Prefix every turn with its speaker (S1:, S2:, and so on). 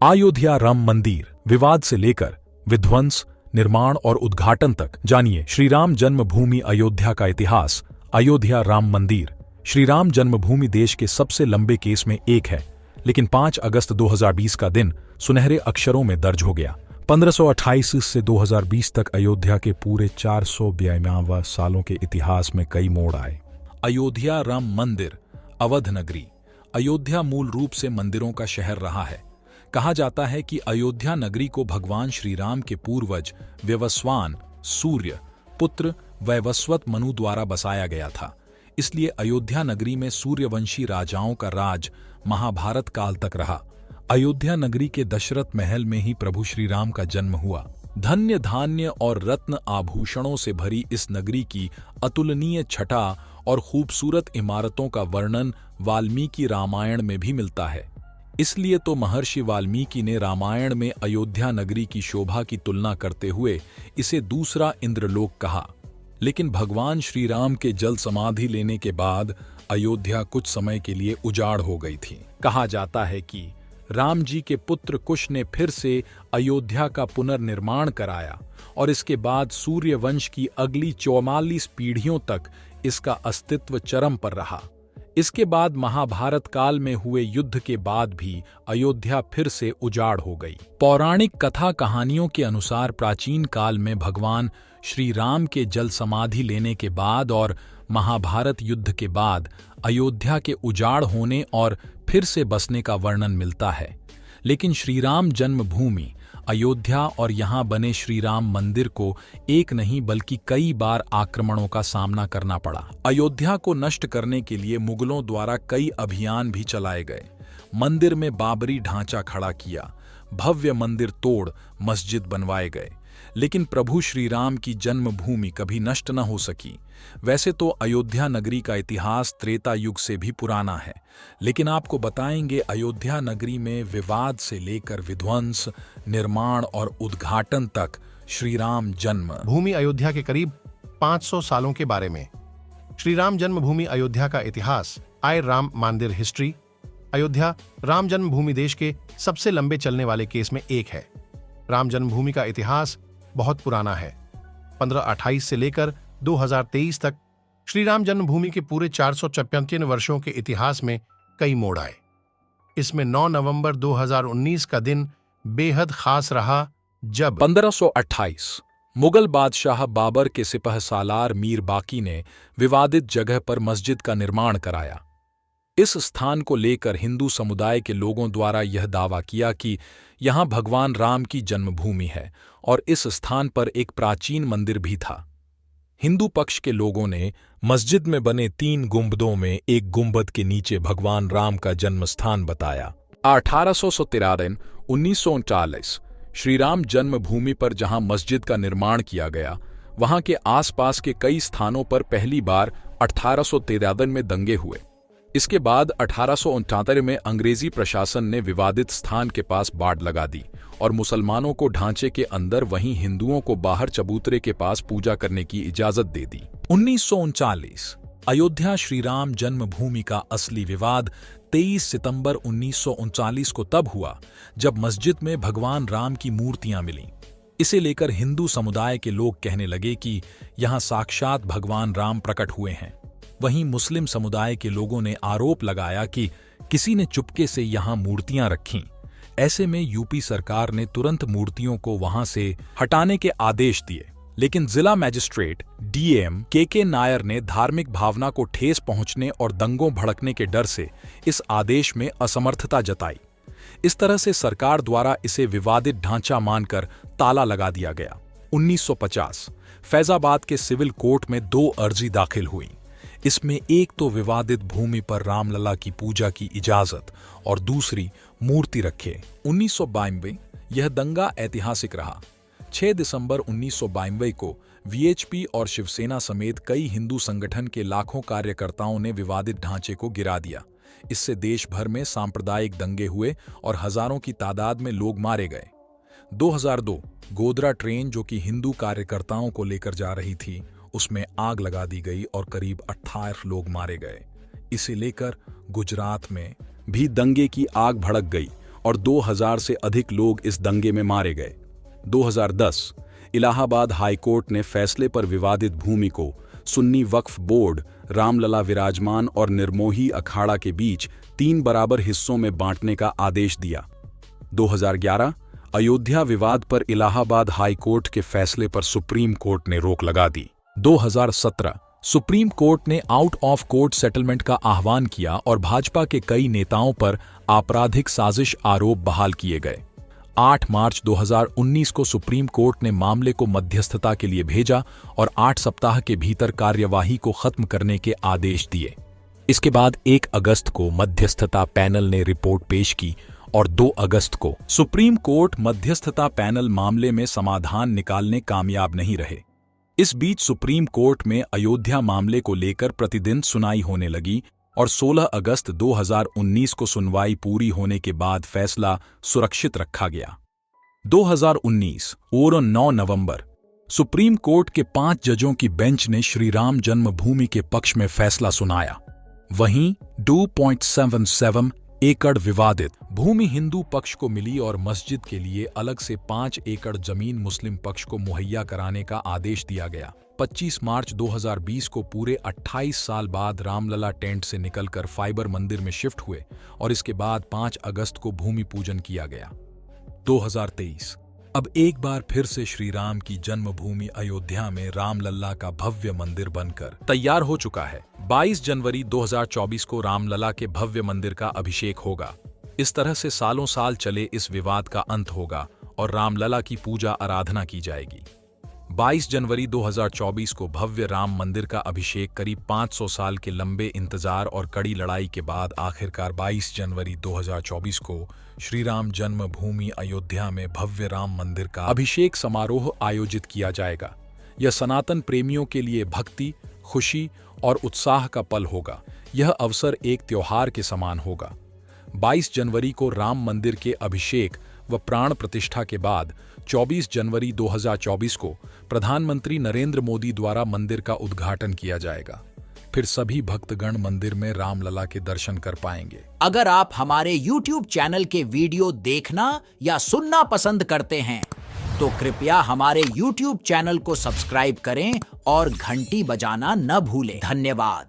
S1: अयोध्या राम मंदिर विवाद से लेकर विध्वंस, निर्माण और उद्घाटन तक जानिए श्री राम जन्मभूमि अयोध्या का इतिहास। अयोध्या राम मंदिर श्री राम जन्मभूमि देश के सबसे लंबे केस में एक है, लेकिन 5 अगस्त 2020 का दिन सुनहरे अक्षरों में दर्ज हो गया। 1528 से 2020 तक अयोध्या के पूरे 452 सालों के इतिहास में कई मोड़ आए। अयोध्या राम मंदिर अवध नगरी। अयोध्या मूल रूप से मंदिरों का शहर रहा है। कहा जाता है कि अयोध्या नगरी को भगवान श्री राम के पूर्वज व्यवस्वान सूर्य पुत्र वैवस्वत मनु द्वारा बसाया गया था। इसलिए अयोध्या नगरी में सूर्यवंशी राजाओं का राज महाभारत काल तक रहा। अयोध्या नगरी के दशरथ महल में ही प्रभु श्री राम का जन्म हुआ। धन्य धान्य और रत्न आभूषणों से भरी इस नगरी की अतुलनीय छटा और खूबसूरत इमारतों का वर्णन वाल्मीकि रामायण में भी मिलता है। इसलिए तो महर्षि वाल्मीकि ने रामायण में अयोध्या नगरी की शोभा की तुलना करते हुए इसे दूसरा इंद्रलोक कहा। लेकिन भगवान श्री राम के जल समाधि लेने के बाद अयोध्या कुछ समय के लिए उजाड़ हो गई थी। कहा जाता है कि राम जी के पुत्र कुश ने फिर से अयोध्या का पुनर्निर्माण कराया और इसके बाद सूर्यवंश की अगली 44 पीढ़ियों तक इसका अस्तित्व चरम पर रहा। इसके बाद महाभारत काल में हुए युद्ध के बाद भी अयोध्या फिर से उजाड़ हो गई। पौराणिक कथा कहानियों के अनुसार प्राचीन काल में भगवान श्री राम के जल समाधि लेने के बाद और महाभारत युद्ध के बाद अयोध्या के उजाड़ होने और फिर से बसने का वर्णन मिलता है। लेकिन श्रीराम जन्मभूमि अयोध्या और यहाँ बने श्री राम मंदिर को एक नहीं बल्कि कई बार आक्रमणों का सामना करना पड़ा। अयोध्या को नष्ट करने के लिए मुगलों द्वारा कई अभियान भी चलाए गए। मंदिर में बाबरी ढांचा खड़ा किया, भव्य मंदिर तोड़ मस्जिद बनवाए गए, लेकिन प्रभु श्री राम की जन्मभूमि कभी नष्ट न हो सकी। वैसे तो अयोध्या नगरी का इतिहास त्रेता युग से भी पुराना है, लेकिन आपको बताएंगे अयोध्या नगरी में विवाद से लेकर विध्वंस, निर्माण और उद्घाटन तक श्री राम जन्म
S2: भूमि अयोध्या के करीब 500 सालों के बारे में। श्री राम जन्मभूमि अयोध्या का इतिहास। आय राम मंदिर हिस्ट्री। अयोध्या राम जन्मभूमि देश के सबसे लंबे चलने वाले केस में एक है। राम जन्मभूमि का इतिहास बहुत पुराना है। 1528 से लेकर 2023 तक श्री राम जन्मभूमि के पूरे 455 वर्षों के इतिहास में कई मोड़ आए। इसमें 9 नवंबर 2019 का दिन बेहद खास रहा, जब
S1: 1528 मुगल बादशाह बाबर के सिपह सालार मीर बाकी ने विवादित जगह पर मस्जिद का निर्माण कराया। इस स्थान को लेकर हिंदू समुदाय के लोगों द्वारा यह दावा किया कि यहाँ भगवान राम की जन्मभूमि है और इस स्थान पर एक प्राचीन मंदिर भी था। हिंदू पक्ष के लोगों ने मस्जिद में बने 3 गुंबदों में एक गुंबद के नीचे भगवान राम का जन्म स्थान बताया। 1873-1939 श्री राम जन्मभूमि पर जहां मस्जिद का निर्माण किया गया, वहां के आसपास के कई स्थानों पर पहली बार 1873 में दंगे हुए। इसके बाद 1869 में अंग्रेजी प्रशासन ने विवादित स्थान के पास बाड़ लगा दी और मुसलमानों को ढांचे के अंदर वहीं हिंदुओं को बाहर चबूतरे के पास पूजा करने की इजाजत दे दी। 1939 अयोध्या श्री राम जन्मभूमि का असली विवाद 23 सितंबर 1939 को तब हुआ जब मस्जिद में भगवान राम की मूर्तियां मिलीं। इसे लेकर हिंदू समुदाय के लोग कहने लगे कि यहां साक्षात भगवान राम प्रकट हुए हैं। वहीं मुस्लिम समुदाय के लोगों ने आरोप लगाया कि किसी ने चुपके से यहां मूर्तियां रखीं। ऐसे में यूपी सरकार ने तुरंत मूर्तियों को वहां से हटाने के आदेश दिए, लेकिन जिला मजिस्ट्रेट डीएम के नायर ने धार्मिक भावना को ठेस पहुंचने और दंगों भड़कने के डर से इस आदेश में असमर्थता जताई। इस तरह से सरकार द्वारा इसे विवादित ढांचा मानकर ताला लगा दिया गया। 1950 फैजाबाद के सिविल कोर्ट में 2 अर्जी दाखिल हुई। इसमें एक तो विवादित भूमि पर रामलला की पूजा की इजाजत और दूसरी मूर्ति रखे। 1992 यह दंगा ऐतिहासिक रहा। 6 दिसंबर 1992 को वीएचपी और शिवसेना समेत कई हिंदू संगठन के लाखों कार्यकर्ताओं ने विवादित ढांचे को गिरा दिया। इससे देश भर में सांप्रदायिक दंगे हुए और हजारों की तादाद में लोग मारे गए। 2002 गोधरा ट्रेन जो कि हिंदू कार्यकर्ताओं को लेकर जा रही थी, उसमें आग लगा दी गई और करीब 18 लोग मारे गए। इसे लेकर गुजरात में भी दंगे की आग भड़क गई और 2000 से अधिक लोग इस दंगे में मारे गए। 2010 इलाहाबाद हाईकोर्ट ने फैसले पर विवादित भूमि को सुन्नी वक्फ बोर्ड, रामलला विराजमान और निर्मोही अखाड़ा के बीच 3 बराबर हिस्सों में बांटने का आदेश दिया। 2011 अयोध्या विवाद पर इलाहाबाद हाईकोर्ट के फैसले पर सुप्रीम कोर्ट ने रोक लगा दी। 2017 सुप्रीम कोर्ट ने आउट ऑफ कोर्ट सेटलमेंट का आह्वान किया और भाजपा के कई नेताओं पर आपराधिक साजिश आरोप बहाल किए गए। 8 मार्च 2019 को सुप्रीम कोर्ट ने मामले को मध्यस्थता के लिए भेजा और 8 सप्ताह के भीतर कार्यवाही को खत्म करने के आदेश दिए। इसके बाद 1 अगस्त को मध्यस्थता पैनल ने रिपोर्ट पेश की और 2 अगस्त को सुप्रीम कोर्ट मध्यस्थता पैनल मामले में समाधान निकालने कामयाब नहीं रहे। इस बीच सुप्रीम कोर्ट में अयोध्या मामले को लेकर प्रतिदिन सुनाई होने लगी और 16 अगस्त 2019 को सुनवाई पूरी होने के बाद फैसला सुरक्षित रखा गया। 2019 और 9 नवंबर सुप्रीम कोर्ट के 5 जजों की बेंच ने श्रीराम जन्मभूमि के पक्ष में फैसला सुनाया। वहीं 2.77 एकड़ विवादित भूमि हिंदू पक्ष को मिली और मस्जिद के लिए अलग से 5 एकड़ जमीन मुस्लिम पक्ष को मुहैया कराने का आदेश दिया गया। 25 मार्च 2020 को पूरे 28 साल बाद रामलला टेंट से निकलकर फाइबर मंदिर में शिफ्ट हुए और इसके बाद 5 अगस्त को भूमि पूजन किया गया। 2023 अब एक बार फिर से श्री राम की जन्मभूमि अयोध्या में रामलला का भव्य मंदिर बनकर तैयार हो चुका है। 22 जनवरी 2024 को रामलला के भव्य मंदिर का अभिषेक होगा। इस तरह से सालों साल चले इस विवाद का अंत होगा और रामलला की पूजा आराधना की जाएगी। 22 जनवरी 2024 को भव्य राम मंदिर का अभिषेक करीब 500 साल के लंबे इंतजार और कड़ी लड़ाई के बाद आखिरकार 22 जनवरी 2024 को श्री राम जन्मभूमि अयोध्या में भव्य राम मंदिर का अभिषेक समारोह आयोजित किया जाएगा। यह सनातन प्रेमियों के लिए भक्ति, खुशी और उत्साह का पल होगा। यह अवसर एक त्योहार के समान होगा। 22 जनवरी को राम मंदिर के अभिषेक व प्राण प्रतिष्ठा के बाद 24 जनवरी 2024 को प्रधानमंत्री नरेंद्र मोदी द्वारा मंदिर का उद्घाटन किया जाएगा। फिर सभी भक्तगण मंदिर में रामलला के दर्शन कर पाएंगे।
S3: अगर आप हमारे YouTube चैनल के वीडियो देखना या सुनना पसंद करते हैं तो कृपया हमारे YouTube चैनल को सब्सक्राइब करें और घंटी बजाना न भूलें। धन्यवाद।